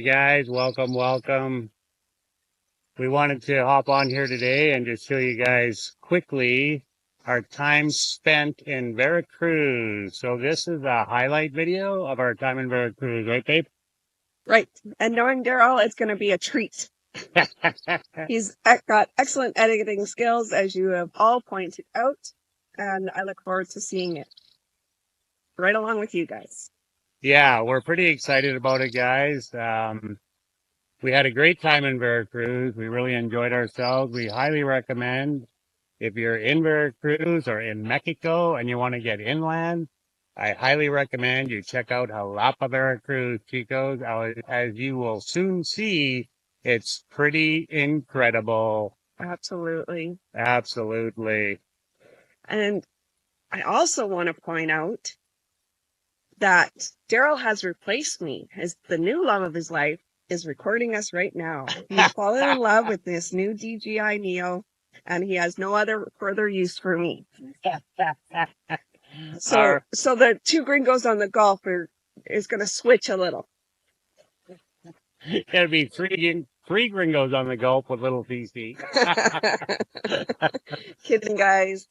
right, guys, welcome. We wanted to hop on here today and just show you guys quickly our time spent in Veracruz. So this is a highlight video of our time in Veracruz, right, babe? Right. And knowing Daryl, it's going to be a treat. He's got excellent editing skills, as you have all pointed out, and I look forward to seeing it right along with you guys. Yeah, we're pretty excited about it, guys. We had a great time in Veracruz. We really enjoyed ourselves. We highly recommend if you're in Veracruz or in Mexico and you want to get inland, I highly recommend you check out Xalapa, Veracruz, Chicos. As you will soon see, it's pretty incredible. Absolutely. Absolutely. And I also want to point out that Daryl has replaced me as the new love of his life is recording us right now. He's fallen in love with this new DJI Neo, and he has no other further use for me. So the two gringos on the golf is going to switch a little. It'll be three gringos on the Gulf with little CC. Kidding, guys.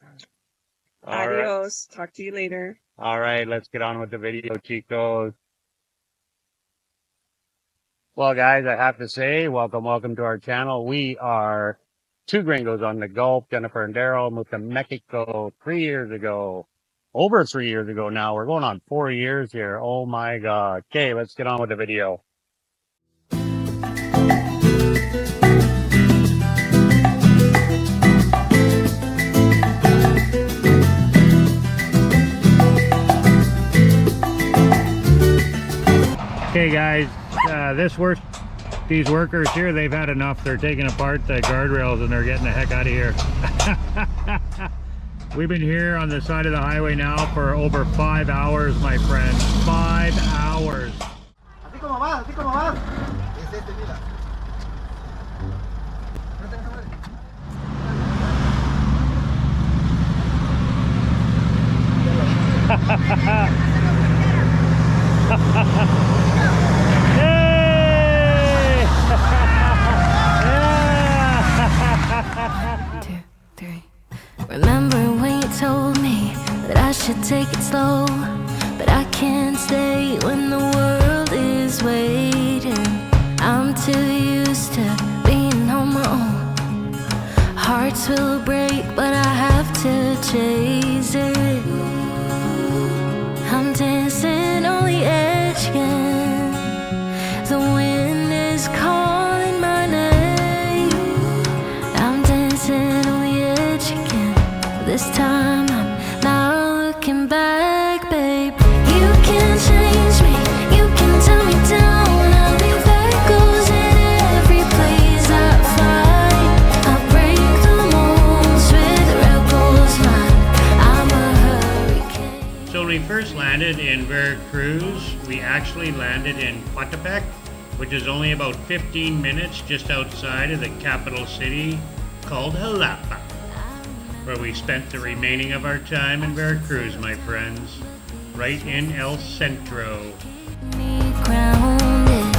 All Adios. Right. Talk to you later. All right, let's get on with the video, Chicos. Well, guys, I have to say, welcome to our channel. We are two gringos on the Gulf. Jennifer and Daryl moved to Mexico 3 years ago. Over 3 years ago now. We're going on 4 years here. Oh my God. Okay, let's get on with the video. Okay, guys, these workers here, they've had enough. They're taking apart the guardrails and they're getting the heck out of here. We've been here on the side of the highway now for over 5 hours, my friends. 5 hours. Así como vas, así como vas. Es este, mira. Yay! 2, 3. Remember when you told me that I should take it slow, but I can't stay when the world is waiting. I'm too used to being on my own. Hearts will break, but I have to chase it. I'm dancing on the edge again. The wind is calling my name. I'm dancing on the edge again. This time I'm not looking back, babe. You can change me, you can tell me down. I'll leave echoes in every place I find. I'll break the molds with rebels mind. I'm a hurricane. So when we first landed in Veracruz, we actually landed in Coatepec, which is only about 15 minutes just outside of the capital city called Xalapa, where we spent the remaining of our time in Veracruz, my friends, right in El Centro. Me grounded.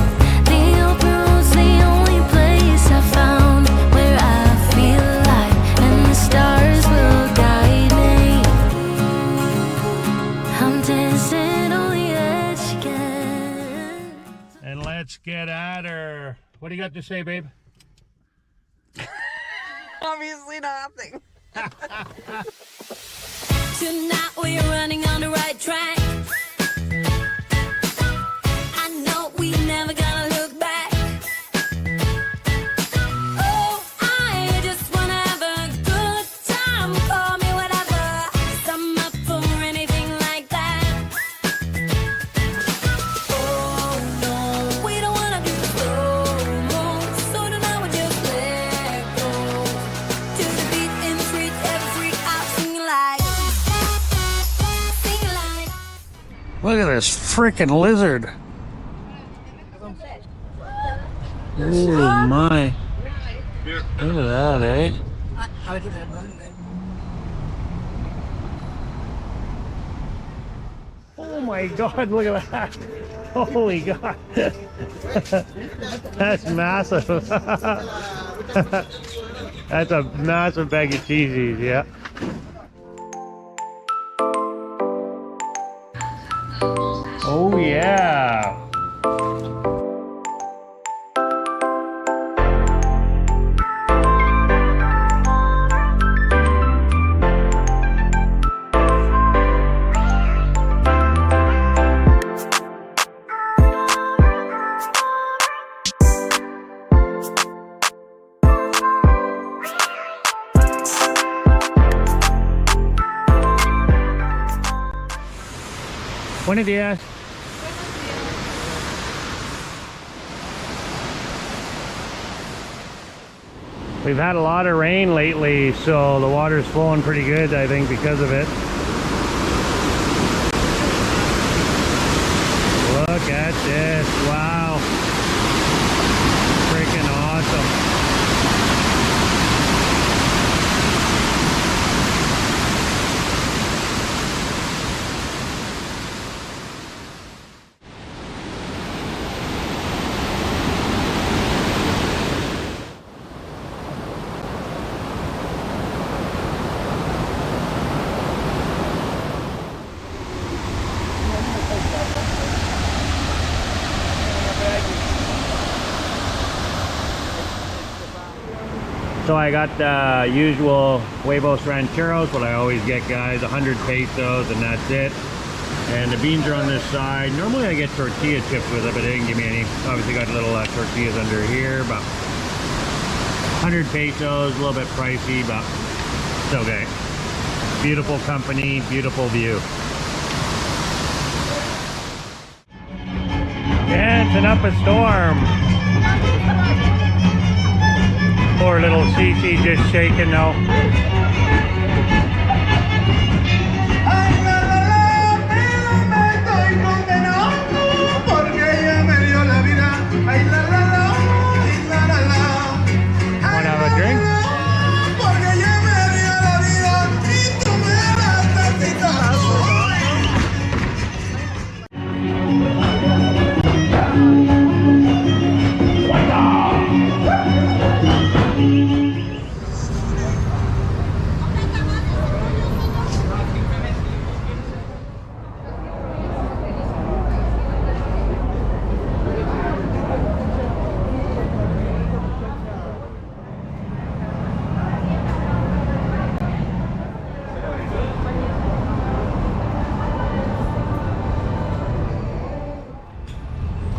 The open road's the only place I found where I feel alive, and the stars will guide me. I'm dancing on the edge again. And let's get at her. What do you got to say, babe? Obviously nothing. Tonight we're running on the right track. I know we never gonna look back. Oh, I just wanna have a good time. Call me whatever, 'cause I'm up for anything like that. Oh no, we don't wanna do slow-mo, so tonight we just let go. To the beat in the street, every freak out singing like. Look at this freaking lizard. Oh my. Look at that, eh? Oh my God, look at that. Holy God. That's massive. That's a massive bag of cheesies, yeah. Oh yeah. Buenos días. We've had a lot of rain lately, so the water's flowing pretty good, I think, because of it. Look at this. Wow. Freaking awesome. So I got the usual huevos rancheros, what I always get, guys, 100 pesos, and that's it. And the beans are on this side. Normally I get tortilla chips with it, but they didn't give me any. Obviously got little tortillas under here, but 100 pesos, a little bit pricey, but it's okay. Beautiful company, beautiful view. Dancing up a storm. Poor little Cece just shaking now. Wanna have a drink?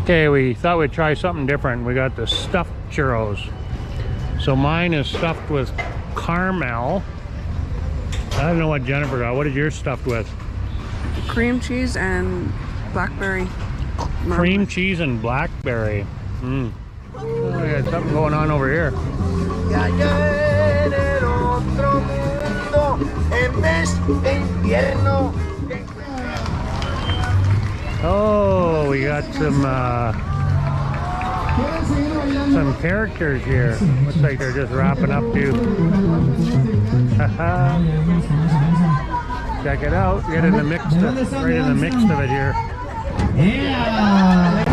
Okay, we thought we'd try something different. We got the stuffed churros. So mine is stuffed with caramel. I don't know what Jennifer got. What is yours stuffed with? Cream cheese and blackberry. Cream cheese and blackberry. Oh, we got something going on over here. Oh, we got some characters here. Looks like they're just wrapping up too. Check it out. Get in the mix, right in the mix of it here. Yeah.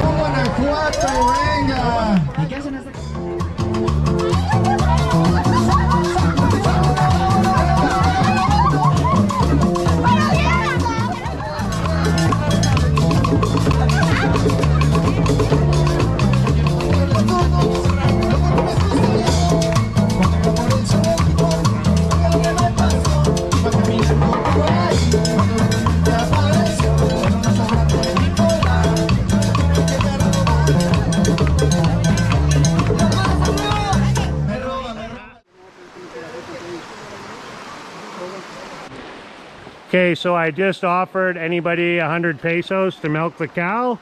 Okay, so I just offered anybody 100 pesos to milk the cow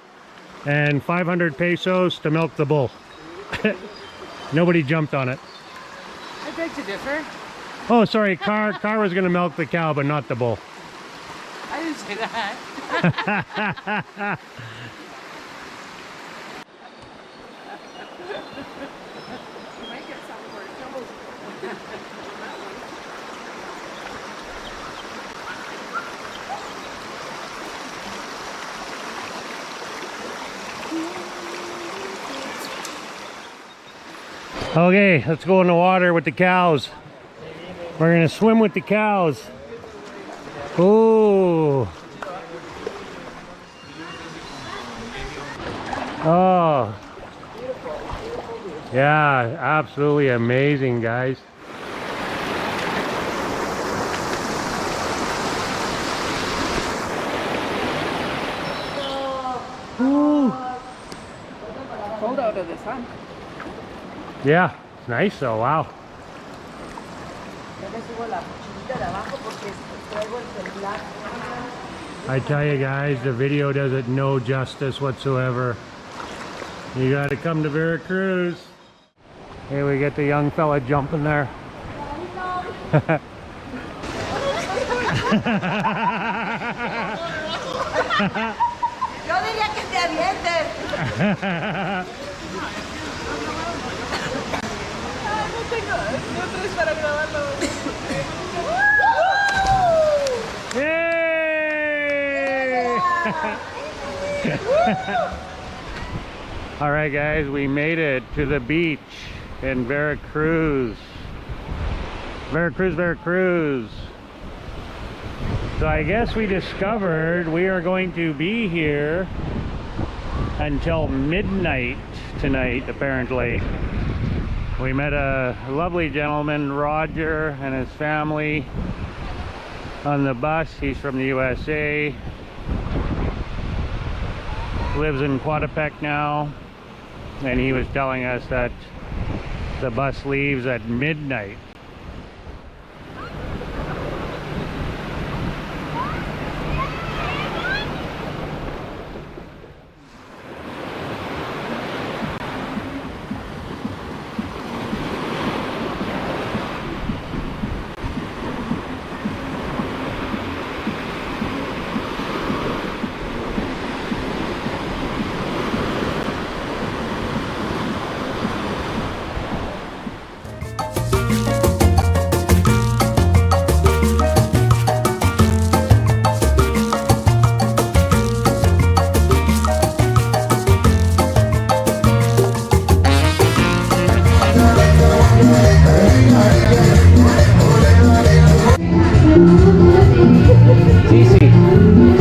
and 500 pesos to milk the bull. Nobody jumped on it. I beg to differ. Oh, sorry, Car was going to milk the cow, but not the bull. I didn't say that. Okay, let's go in the water with the cows. We're gonna swim with the cows. Ooh. Oh. Yeah, absolutely amazing, guys. Ooh. Cold out of the sun. Yeah, it's nice though, wow. I tell you guys, the video does it no justice whatsoever. You gotta come to Veracruz. Here we get the young fella jumping there. Yo diría que te avientes. No tengo otros para grabarlo. Yay! All right, guys, we made it to the beach in Veracruz. Veracruz. So I guess we discovered we are going to be here until midnight tonight, apparently. We met a lovely gentleman, Roger, and his family on the bus. He's from the USA. Lives in Coatepec now. And he was telling us that the bus leaves at midnight.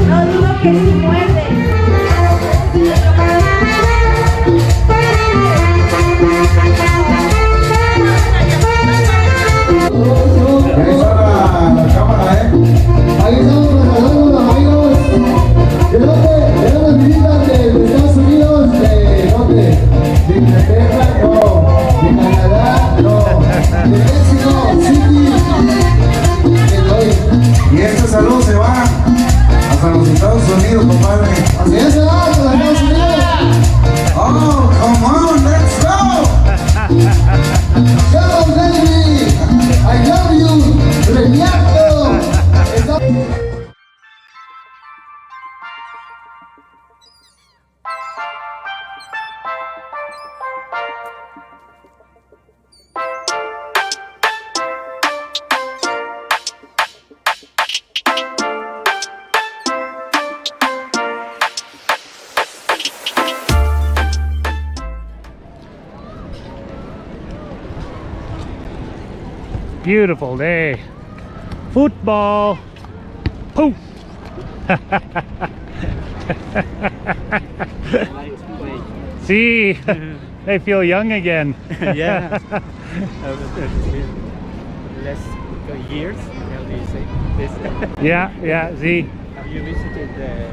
No dudo que sí muerde. Ahí está la cámara, Ahí estamos saludando los amigos. ¿De dónde? ¿De dónde visitan? ¿De Estados Unidos? ¿De dónde? ¿De Inglaterra? No. ¿De Canadá? No. ¿De México? City. Y este saludo se va hasta los Estados Unidos, compadre. Así es, se va hasta los Estados Unidos. Oh, come on, let's go. Go, baby. I love you. Reñato. Beautiful day. Football. Poof. See, they feel young again. Yeah. Less years, how do you say this? Yeah, see. Have you visited the...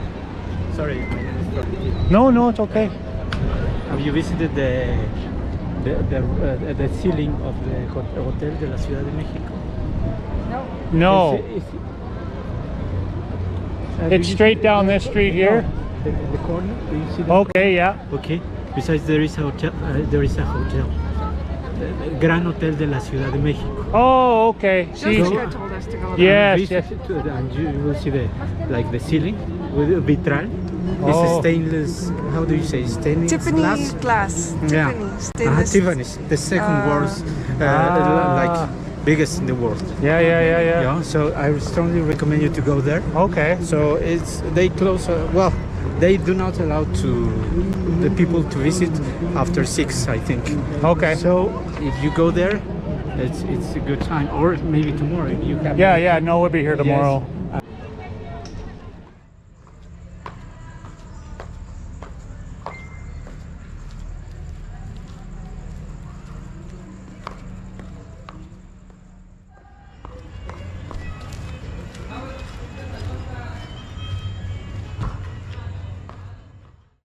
Sorry, my name is Robert. No, it's okay. Have you visited the ceiling of the hotel de la Ciudad de México? No. Have It's you straight visited- down this street here? No, in the corner, do you see that? Okay, yeah. Okay. Besides, there is a hotel. The Gran Hotel de la Ciudad de México. Oh, okay. See. Jessica told us to go there. Yes, Visit yes. it, and you will see the ceiling with vitral. It's Oh. a stainless. How do you say stainless Tiffany's glass? glass. Yeah. Tiffany's stainless. Tiffany's, the second worst, like biggest in the world. Yeah. Yeah. So I strongly recommend you to go there. Okay. So they close. Well, they do not allow the people to visit after 6, I think. Okay. So if you go there, it's a good time, or maybe tomorrow if you have. Yeah, no, we'll be here tomorrow. Yes.